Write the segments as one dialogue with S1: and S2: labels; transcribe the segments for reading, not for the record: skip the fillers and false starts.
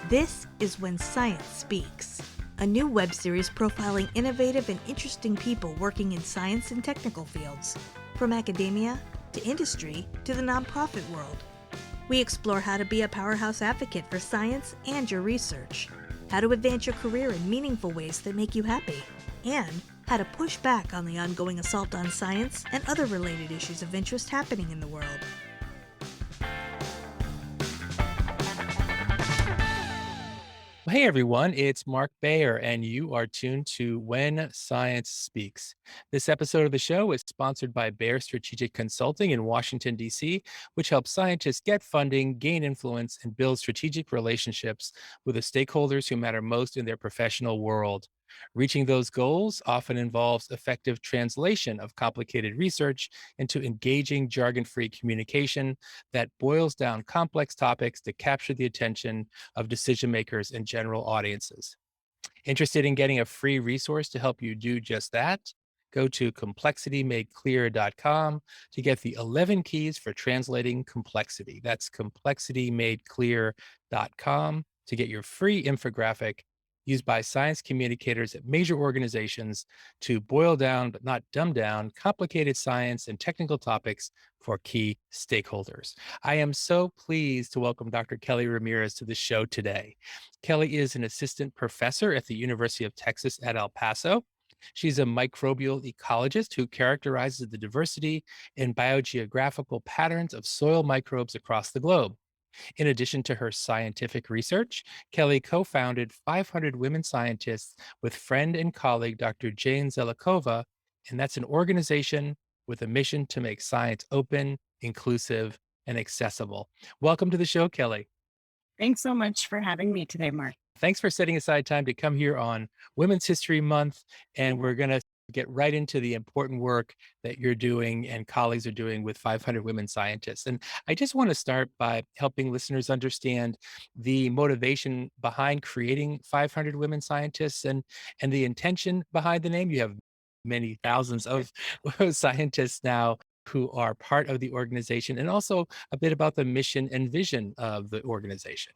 S1: This is When Science Speaks, a new web series profiling innovative and interesting people working in science and technical fields, from academia to industry to the nonprofit world. We explore how to be a powerhouse advocate for science and your research, how to advance your career in meaningful ways that make you happy, and how to push back on the ongoing assault on science and other related issues of interest happening in the world.
S2: Hey everyone, it's Mark Bayer, and you are tuned to When Science Speaks. This episode of the show is sponsored by Bayer Strategic Consulting in Washington, D.C., which helps scientists get funding, gain influence, and build strategic relationships with the stakeholders who matter most in their professional world. Reaching those goals often involves effective translation of complicated research into engaging, jargon free communication that boils down complex topics to capture the attention of decision makers and general audiences. Interested in getting a free resource to help you do just that? Go to complexitymadeclear.com to get the 11 keys for translating complexity. That's complexitymadeclear.com to get your free infographic used by science communicators at major organizations to boil down, but not dumb down, complicated science and technical topics for key stakeholders. I am so pleased to welcome Dr. Kelly Ramirez to the show today. Kelly is an assistant professor at the University of Texas at El Paso. She's a microbial ecologist who characterizes the diversity and biogeographical patterns of soil microbes across the globe. In addition to her scientific research, Kelly co-founded 500 Women Scientists with friend and colleague Dr. Jane Zelikova, and that's an organization with a mission to make science open, inclusive, and accessible. Welcome to the show, Kelly.
S3: Thanks so much for having me today, Mark.
S2: Thanks for setting aside time to come here on Women's History Month. And we're going to get right into the important work that you're doing and colleagues are doing with 500 Women Scientists. And I just want to start by helping listeners understand the motivation behind creating 500 Women Scientists and the intention behind the name. You have many thousands of scientists now who are part of the organization, and also a bit about the mission and vision of the organization.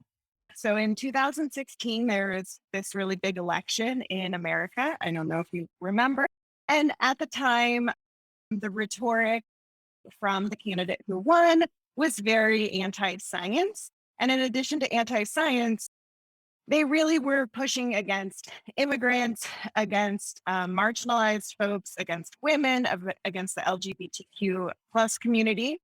S3: So in 2016, there was this really big election in America. I don't know if you remember. And at the time, the rhetoric from the candidate who won was very anti-science. And in addition to anti-science, they really were pushing against immigrants, against marginalized folks, against women, against the LGBTQ plus community.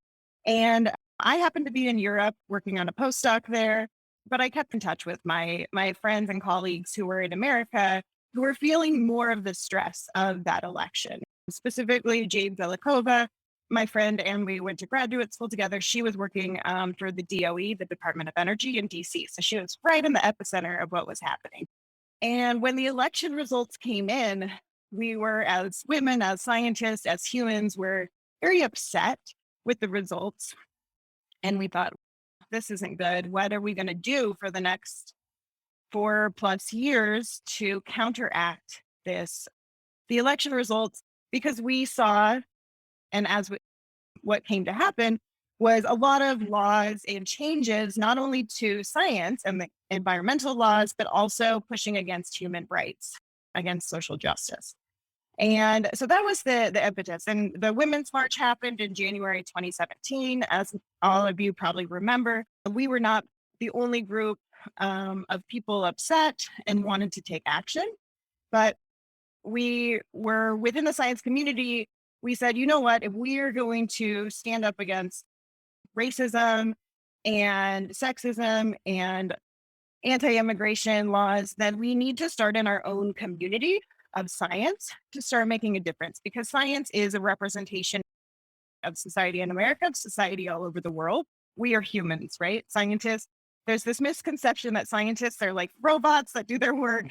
S3: And I happened to be in Europe working on a postdoc there, but I kept in touch with my friends and colleagues who were in America who were feeling more of the stress of that election. Specifically, Jane Zelikova, my friend, and we went to graduate school together. She was working for the DOE, the Department of Energy in DC. So she was right in the epicenter of what was happening. And when the election results came in, we were, as women, as scientists, as humans, were very upset with the results. And we thought, this isn't good. What are we going to do for the next 4+ years to counteract the election results? Because we saw, and what came to happen was a lot of laws and changes, not only to science and the environmental laws, but also pushing against human rights, against social justice. And so that was the impetus. And the Women's March happened in January 2017. As all of you probably remember, we were not the only group of people upset and wanted to take action, but we were within the science community. We said, you know what, if we are going to stand up against racism and sexism and anti-immigration laws, then we need to start in our own community of science to start making a difference, because science is a representation of society in America, of society all over the world. We are humans, right? Scientists, there's this misconception that scientists are like robots that do their work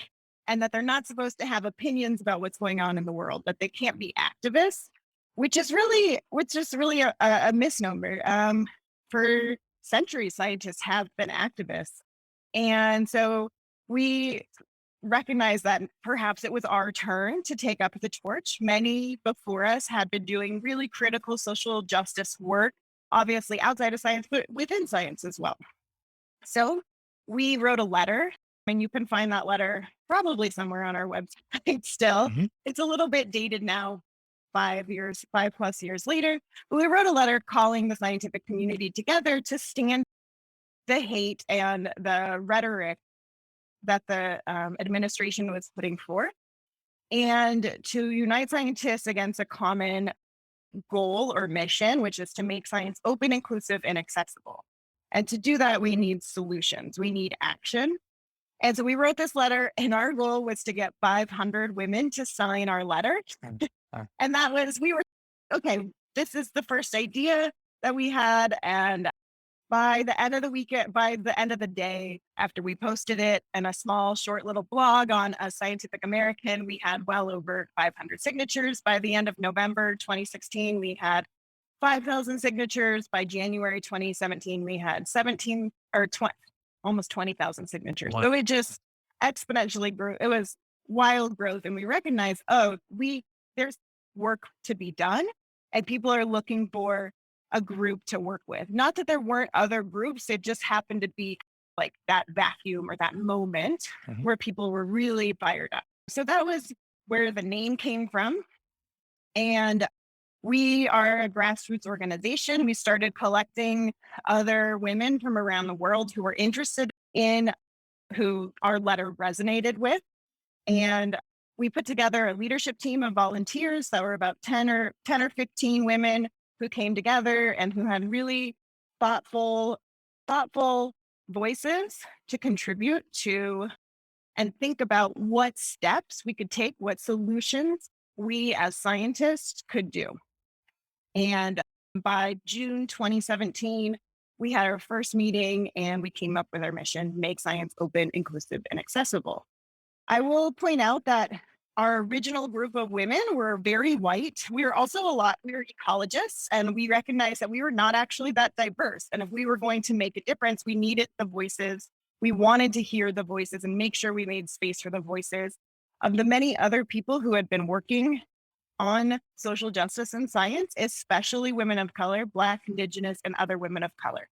S3: and that they're not supposed to have opinions about what's going on in the world, that they can't be activists, which is really a misnomer. For centuries, scientists have been activists. And so we recognize that perhaps it was our turn to take up the torch. Many before us had been doing really critical social justice work, obviously outside of science, but within science as well. So we wrote a letter, and you can find that letter probably somewhere on our website still.
S2: Mhm.
S3: It's a little bit dated now, 5+ years later. But we wrote a letter calling the scientific community together to stand the hate and the rhetoric that the administration was putting forth, and to unite scientists against a common goal or mission, which is to make science open, inclusive, and accessible. And to do that, we need solutions, we need action. And so we wrote this letter, and our goal was to get 500 women to sign our letter.
S2: Mm. Uh,
S3: And that was, we were, okay, this is the first idea that we had. And by the end of the weekend, by the end of the day, after we posted it in a small, short little blog on a Scientific American, we had well over 500 signatures. By the end of November 2016, we had 5,000 signatures. By January 2017, we had 17 or 20, almost 20,000 signatures.
S2: Wow.
S3: So it just exponentially grew. It was wild growth. And we recognized, there's work to be done, and people are looking for a group to work with. Not that there weren't other groups, it just happened to be like that vacuum or that moment
S2: Mhm.
S3: where people were really fired up. So that was where the name came from. And we are a grassroots organization. We started collecting other women from around the world who were interested in who our letter resonated with. And we put together a leadership team of volunteers that were about 10 or 15 women who came together and who had really thoughtful voices to contribute to and think about what steps we could take, what solutions we as scientists could do. And by June 2017, we had our first meeting and we came up with our mission: make science open, inclusive, and accessible. I will point out that our original group of women were very white. We were also we were ecologists, and we recognized that we were not actually that diverse. And if we were going to make a difference, we needed the voices. We wanted to hear the voices and make sure we made space for the voices of the many other people who had been working on social justice and science, especially women of color, Black, Indigenous, and other women of color.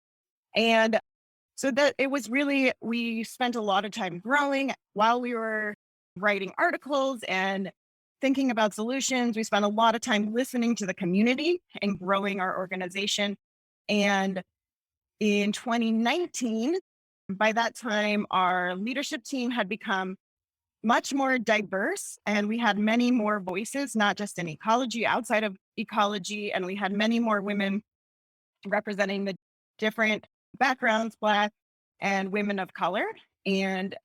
S3: And so that it was really, we spent a lot of time growing while we were writing articles and thinking about solutions. We spent a lot of time listening to the community and growing our organization. And in 2019, by that time, our leadership team had become much more diverse, and we had many more voices, not just in ecology, outside of ecology. And we had many more women representing the different backgrounds, Black and women of color. And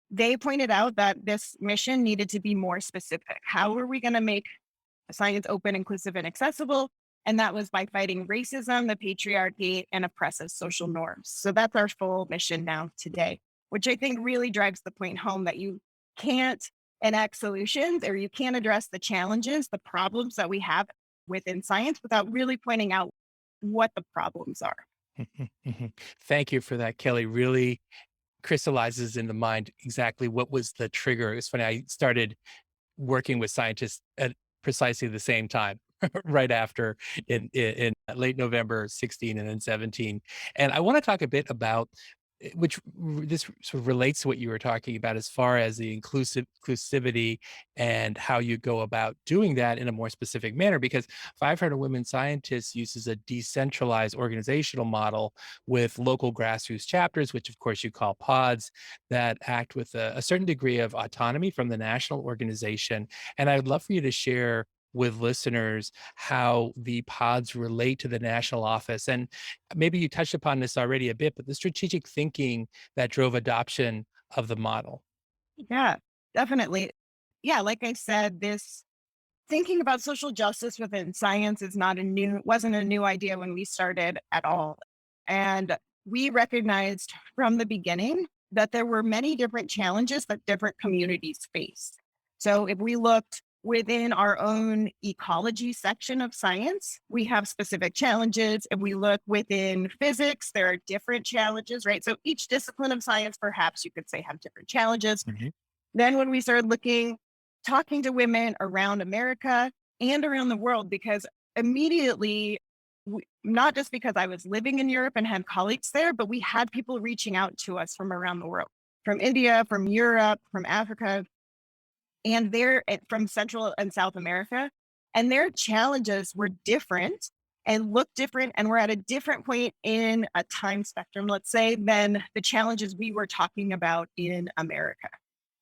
S3: they pointed out that this mission needed to be more specific. How are we going to make science open, inclusive, and accessible? And that was by fighting racism, the patriarchy, and oppressive social norms. So that's our full mission now today, which I think really drives the point home that you can't enact solutions, or you can't address the challenges, the problems that we have within science without really pointing out what the problems are.
S2: Thank you for that, Kelly. Really crystallizes in the mind exactly what was the trigger. It's funny, I started working with scientists at precisely the same time, right after in late November 16 and then 17. And I want to talk a bit about this sort of relates to what you were talking about as far as the inclusivity and how you go about doing that in a more specific manner, because 500 Women Scientists uses a decentralized organizational model with local grassroots chapters, which of course you call pods, that act with a certain degree of autonomy from the national organization. And I'd love for you to share with listeners how the pods relate to the national office. And maybe you touched upon this already a bit, but the strategic thinking that drove adoption of the model.
S3: Yeah, definitely. Yeah, like I said, this thinking about social justice within science is not wasn't a new idea when we started at all. And we recognized from the beginning that there were many different challenges that different communities face. So if we looked within our own ecology section of science, we have specific challenges. If we look within physics, there are different challenges, right? So each discipline of science, perhaps you could say, have different challenges.
S2: Mhm.
S3: Then when we started talking to women around America and around the world, because immediately not just because I was living in Europe and had colleagues there, but we had people reaching out to us from around the world, from India, from Europe, from Africa, and from Central and South America. And their challenges were different and looked different, and we're at a different point in a time spectrum, let's say, than the challenges we were talking about in America.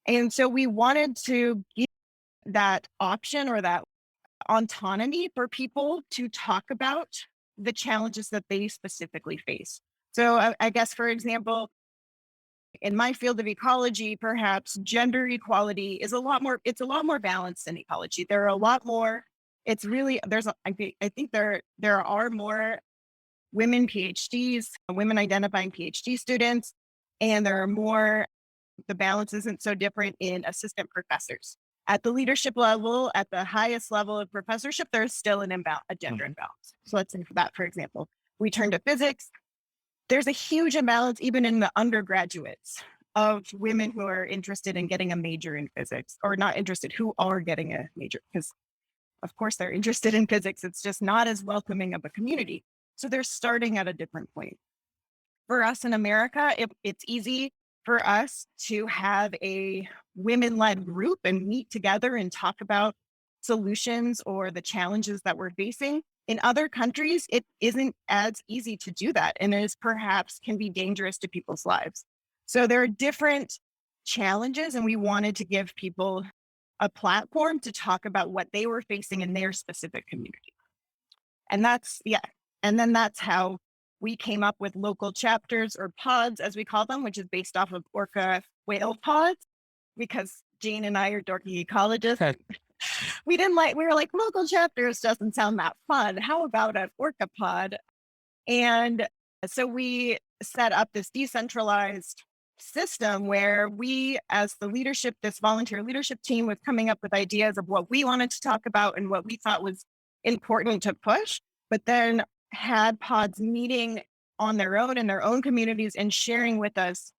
S3: And so we wanted to give that option or that autonomy for people to talk about the challenges that they specifically face. So I guess, for example, in my field of ecology, perhaps gender equality is it's a lot more balanced in ecology. There are a lot more, it's really, I think there are more women PhDs, women identifying PhD students, and there are more, the balance isn't so different in assistant professors. At the leadership level, at the highest level of professorship, there's still a gender imbalance. So let's say for that, for example, we turn to physics. There's a huge imbalance even in the undergraduates of women who are interested in getting a major in physics, or not interested, who are getting a major, because of course they're interested in physics. It's just not as welcoming of a community. So they're starting at a different point. For us in America, it's easy for us to have a women-led group and meet together and talk about solutions or the challenges that we're facing. In other countries, it isn't as easy to do that, and it is perhaps can be dangerous to people's lives. So there are different challenges, and we wanted to give people a platform to talk about what they were facing in their specific community. And that's how we came up with local chapters, or pods, as we call them, which is based off of orca whale pods, because Jane and I are dorky ecologists. We were like, local chapters doesn't sound that fun. How about an orca pod? And so we set up this decentralized system where we, as the leadership, this volunteer leadership team, was coming up with ideas of what we wanted to talk about and what we thought was important to push, but then had pods meeting on their own in their own communities and sharing with us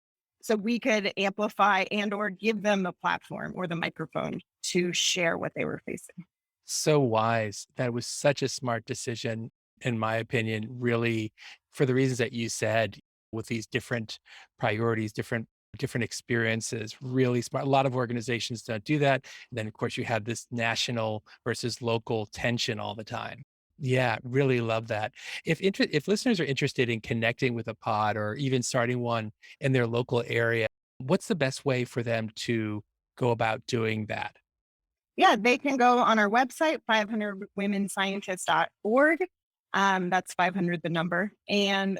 S3: so we could amplify and or give them the platform or the microphone to share what they were facing.
S2: So wise. That was such a smart decision, in my opinion, really, for the reasons that you said, with these different priorities, different experiences, really smart. A lot of organizations don't do that. And then of course you have this national versus local tension all the time. Yeah, really love that. If listeners are interested in connecting with a pod or even starting one in their local area, what's the best way for them to go about doing that?
S3: Yeah, they can go on our website, 500womenscientists.org. That's 500, the number. And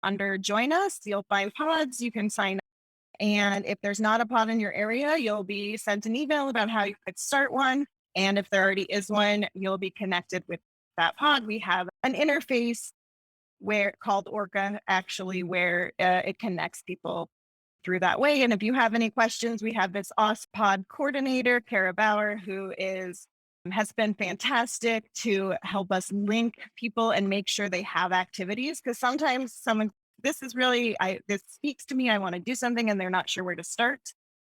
S3: under Join Us, you'll find pods. You can sign up. And if there's not a pod in your area, you'll be sent an email about how you could start one. And if there already is one, you'll be connected with that pod. We have an interface called Orca, actually, where it connects people through that way. And if you have any questions, we have this OSPod coordinator, Kara Bauer, who has been fantastic to help us link people and make sure they have activities. Because sometimes this speaks to me, I want to do something, and they're not sure where to start.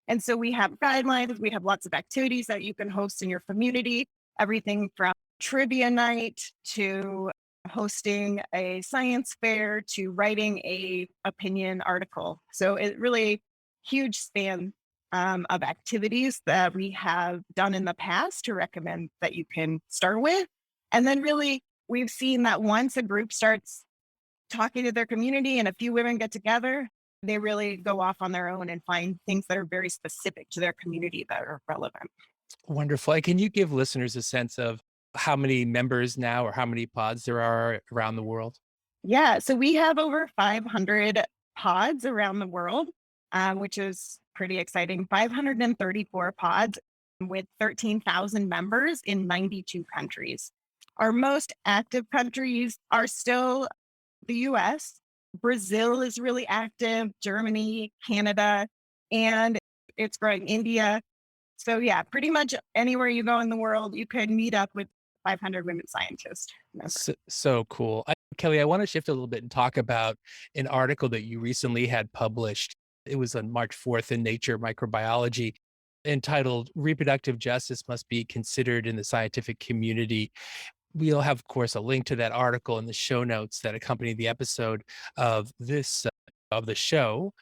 S3: And so we have guidelines, we have lots of activities that you can host in your community, everything from trivia night to hosting a science fair to writing a opinion article. So it really huge span of activities that we have done in the past to recommend that you can start with. And then really, we've seen that once a group starts talking to their community and a few women get together, they really go off on their own and find things that are very specific to their community that are relevant.
S2: Wonderful. And can you give listeners a sense of how many members now or how many pods there are around the world?
S3: Yeah, so we have over 500 pods around the world, which is pretty exciting. 534 pods with 13,000 members in 92 countries. Our most active countries are still the US. Brazil is really active, Germany, Canada, and it's growing, India. So yeah, pretty much anywhere you go in the world, you could meet up with 500 women scientists.
S2: So cool. Kelly, I want to shift a little bit and talk about an article that you recently had published. It was on March 4th in Nature Microbiology, entitled Reproductive Justice Must Be Considered in the Scientific Community. We'll have, of course, a link to that article in the show notes that accompany the episode of this of the show.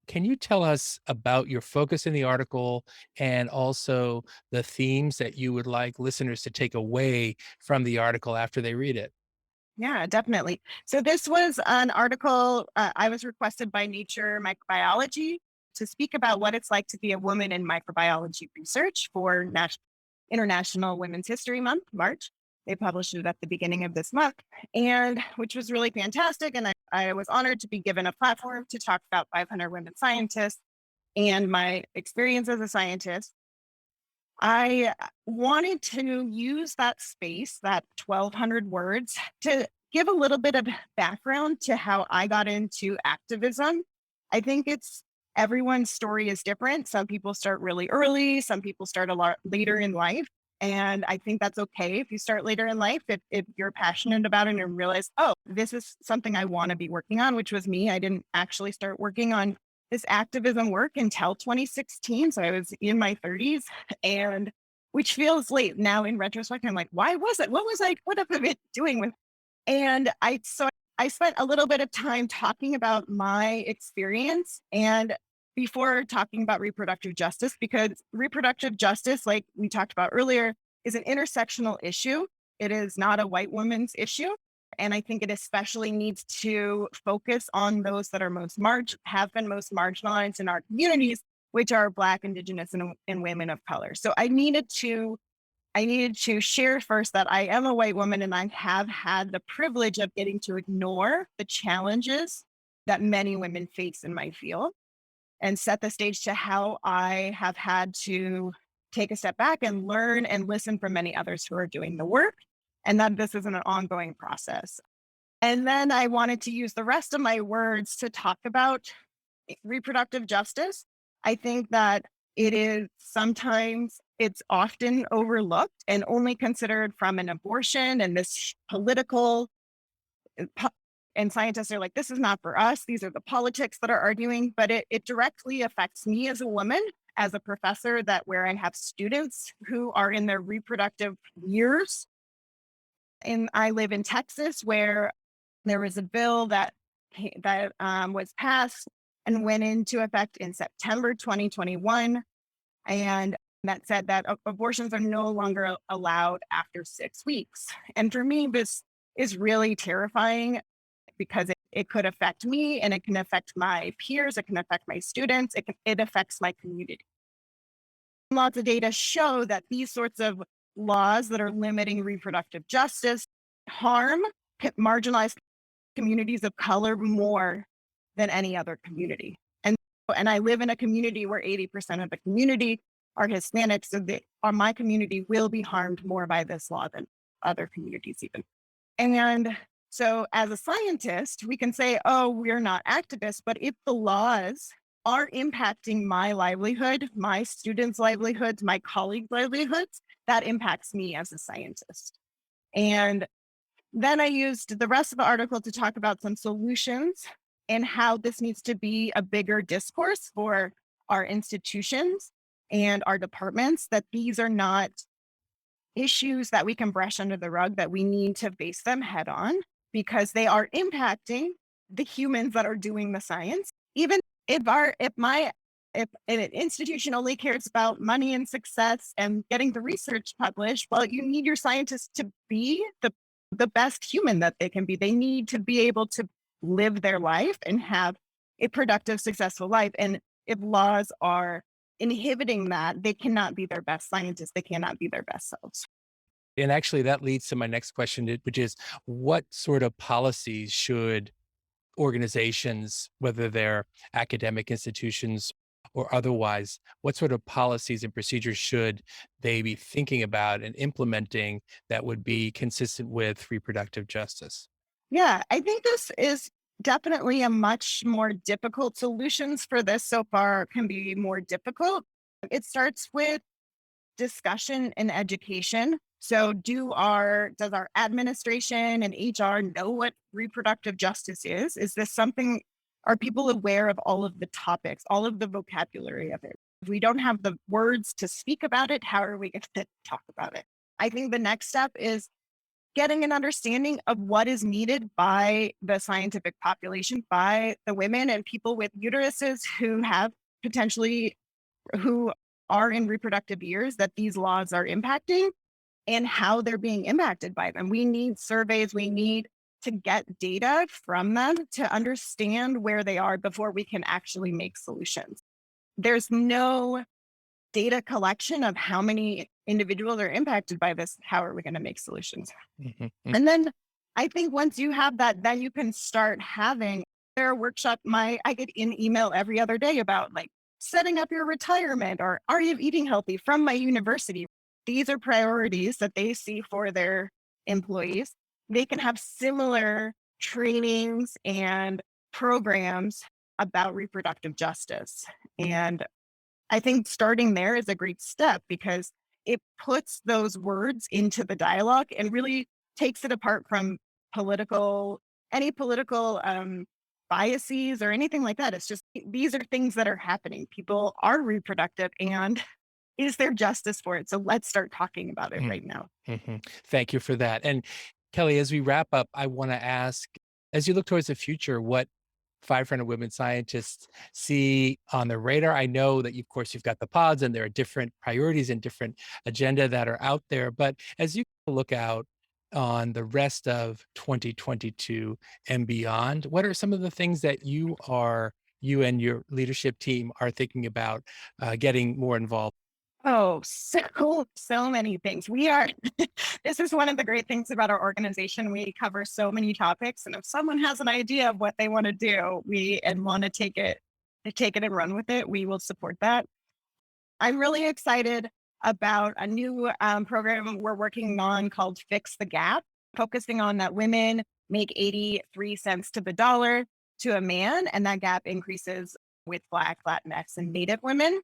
S2: Can you tell us about your focus in the article and also the themes that you would like listeners to take away from the article after they read it?
S3: Yeah, definitely. So this was an article I was requested by Nature Microbiology to speak about what it's like to be a woman in microbiology research for International Women's History Month, March. They published it at the beginning of this month, and which was really fantastic. And I was honored to be given a platform to talk about 500 women scientists and my experience as a scientist. I wanted to use that space, that 1,200 words, to give a little bit of background to how I got into activism. I think it's everyone's story is different. Some people start really early, some people start a lot later in life. And I think that's okay if you start later in life, if you're passionate about it and realize, oh, this is something I want to be working on, which was me. I didn't actually start working on this activism work until 2016. So I was in my 30s, and which feels late now in retrospect. I'm like, why was it? What have I been doing with? And I spent a little bit of time talking about my experience and before talking about reproductive justice, because reproductive justice, like we talked about earlier, is an intersectional issue. It is not a white woman's issue. And I think it especially needs to focus on those that are have been most marginalized in our communities, which are Black, Indigenous, and women of color. So I needed to share first that I am a white woman and I have had the privilege of getting to ignore the challenges that many women face in my field and set the stage to how I have had to take a step back and learn and listen from many others who are doing the work, and that this is an ongoing process. And then I wanted to use the rest of my words to talk about reproductive justice. I think that it's often overlooked and only considered from an abortion and this political, and scientists are like, this is not for us. These are the politics that are arguing, but it directly affects me as a woman, as a professor, that where I have students who are in their reproductive years. And I live in Texas, where there was a bill that was passed and went into effect in September 2021. And that said that abortions are no longer allowed after 6 weeks. And for me, this is really terrifying because it could affect me and it can affect my peers. It can affect my students. It affects my community. Lots of data show that these sorts of laws that are limiting reproductive justice harm marginalized communities of color more than any other community. And I live in a community where 80% of the community are Hispanic, so my community will be harmed more by this law than other communities even. And so as a scientist, we can say, oh, we're not activists, but if the laws are impacting my livelihood, my students' livelihoods, my colleagues' livelihoods, that impacts me as a scientist. And then I used the rest of the article to talk about some solutions and how this needs to be a bigger discourse for our institutions and our departments, that these are not issues that we can brush under the rug, that we need to face them head on because they are impacting the humans that are doing the science. Even if an institution only cares about money and success and getting the research published, well, you need your scientists to be the best human that they can be. They need to be able to live their life and have a productive, successful life. And if laws are inhibiting that, they cannot be their best scientists. They cannot be their best selves.
S2: And actually, that leads to my next question, which is what sort of policies should organizations, whether they're academic institutions or otherwise, what sort of policies and procedures should they be thinking about and implementing that would be consistent with reproductive justice?
S3: Yeah, I think this is definitely a much more difficult. Solutions for this so far can be more difficult. It starts with discussion and education. So does our administration and HR know what reproductive justice is? Is this something, are people aware of all of the topics, all of the vocabulary of it? If we don't have the words to speak about it, how are we going to talk about it? I think the next step is getting an understanding of what is needed by the scientific population, by the women and people with uteruses who have potentially, who are in reproductive years that these laws are impacting and how they're being impacted by them. We need surveys, we need to get data from them to understand where they are before we can actually make solutions. There's no data collection of how many individuals are impacted by this. How are we going to make solutions?
S2: Mhm.
S3: And then I think once you have that, then you can start having their workshop. I get an email every other day about like setting up your retirement or are you eating healthy from my university. These are priorities that they see for their employees. They can have similar trainings and programs about reproductive justice. And I think starting there is a great step because it puts those words into the dialogue and really takes it apart from any political biases or anything like that. It's just these are things that are happening. People are reproductive, and is there justice for it? So let's start talking about it
S2: Mhm.
S3: right now.
S2: Mhm. Thank you for that. And Kelly, as we wrap up, I want to ask, as you look towards the future, what 500 women scientists see on the radar? I know that, of course, you've got the pods and there are different priorities and different agenda that are out there. But as you look out on the rest of 2022 and beyond, what are some of the things that you and your leadership team are thinking about getting more involved?
S3: Oh, so many things. We are this is one of the great things about our organization. We cover so many topics. And if someone has an idea of what they want to do, we and want to take it and run with it, we will support that. I'm really excited about a new program we're working on called Fix the Gap, focusing on that women make 83 cents to the dollar to a man, and that gap increases with Black, Latinx, and Native women.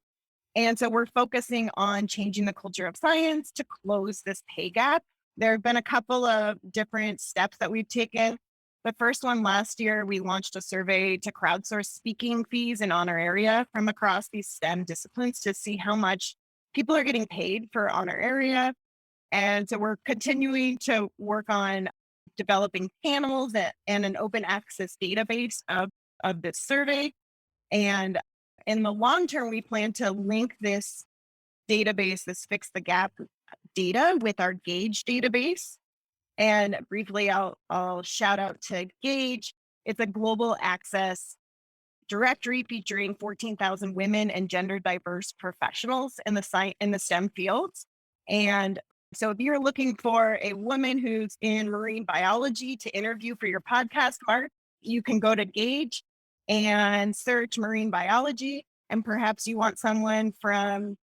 S3: And so we're focusing on changing the culture of science to close this pay gap. There have been a couple of different steps that we've taken. The first one last year, we launched a survey to crowdsource speaking fees and honoraria from across these STEM disciplines to see how much people are getting paid for honoraria. And so we're continuing to work on developing panels and an open access database of this survey. And in the long term, we plan to link this database, this Fix the Gap data, with our Gauge database. And briefly, I'll shout out to Gauge. It's a global access directory featuring 14,000 women and gender diverse professionals in the STEM fields. And so if you're looking for a woman who's in marine biology to interview for your podcast, Mark, you can go to Gauge and search marine biology. And perhaps you want someone from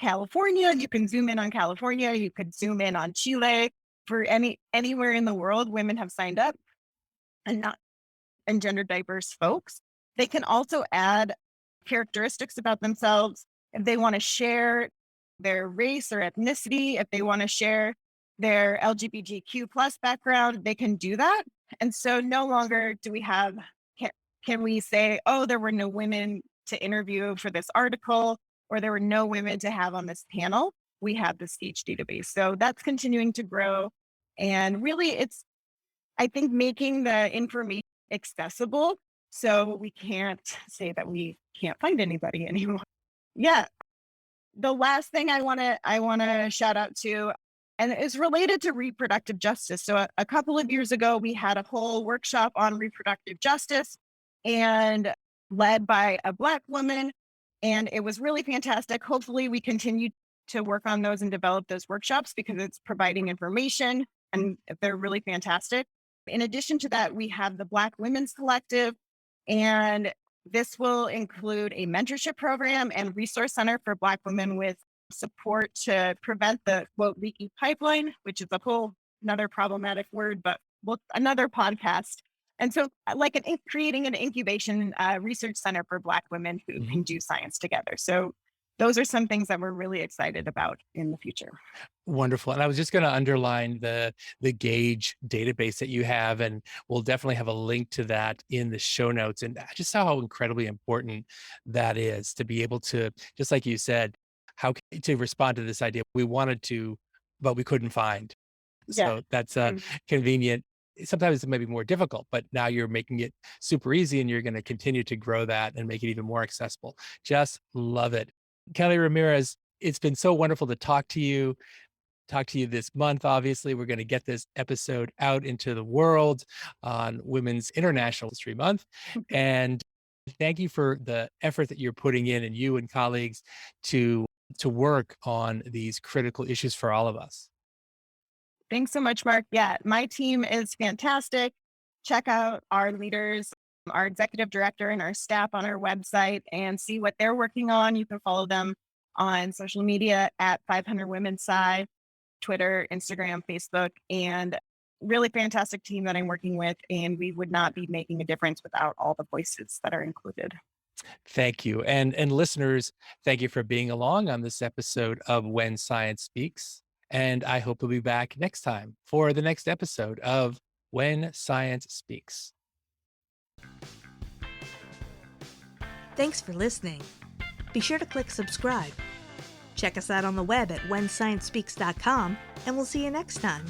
S3: California, you can zoom in on California, you could zoom in on Chile. For anywhere in the world, women have signed up and not and gender diverse folks. They can also add characteristics about themselves if they want to share their race or ethnicity, if they want to share their LGBTQ plus background, they can do that. And so no longer do we have, can, can we say, oh, there were no women to interview for this article, or there were no women to have on this panel. We have this Gauge database. So that's continuing to grow. And really, it's, I think, making the information accessible so we can't say that we can't find anybody anymore. Yeah. The last thing I want to shout out to, and is related to reproductive justice. So a couple of years ago, we had a whole workshop on reproductive justice and led by a Black woman. And it was really fantastic. Hopefully we continue to work on those and develop those workshops because it's providing information and they're really fantastic. In addition to that, we have the Black Women's Collective, and this will include a mentorship program and resource center for Black women with support to prevent the quote leaky pipeline, which is a whole another problematic word, but another podcast. And so, like creating an incubation research center for Black women who
S2: Mhm.
S3: can do science together. So, those are some things that we're really excited about in the future.
S2: Wonderful. And I was just going to underline the Gauge database that you have, and we'll definitely have a link to that in the show notes. And I just saw how incredibly important that is to be able to, just like you said, to respond to this idea we wanted to, but we couldn't find.
S3: Yeah.
S2: So that's
S3: Mm.
S2: convenient. Sometimes it may be more difficult, but now you're making it super easy and you're going to continue to grow that and make it even more accessible. Just love it. Kelly Ramirez, it's been so wonderful to talk to you this month. Obviously, we're going to get this episode out into the world on Women's International History Month. And thank you for the effort that you're putting in, and you and colleagues to work on these critical issues for all of us.
S3: Thanks so much, Mark. Yeah, my team is fantastic. Check out our leaders, our executive director, and our staff on our website and see what they're working on. You can follow them on social media at 500 Women Sci, Twitter, Instagram, Facebook, and really fantastic team that I'm working with. And we would not be making a difference without all the voices that are included.
S2: Thank you. And listeners, thank you for being along on this episode of When Science Speaks. And I hope you'll be back next time for the next episode of When Science Speaks.
S1: Thanks for listening. Be sure to click subscribe. Check us out on the web at whensciencespeaks.com, and we'll see you next time.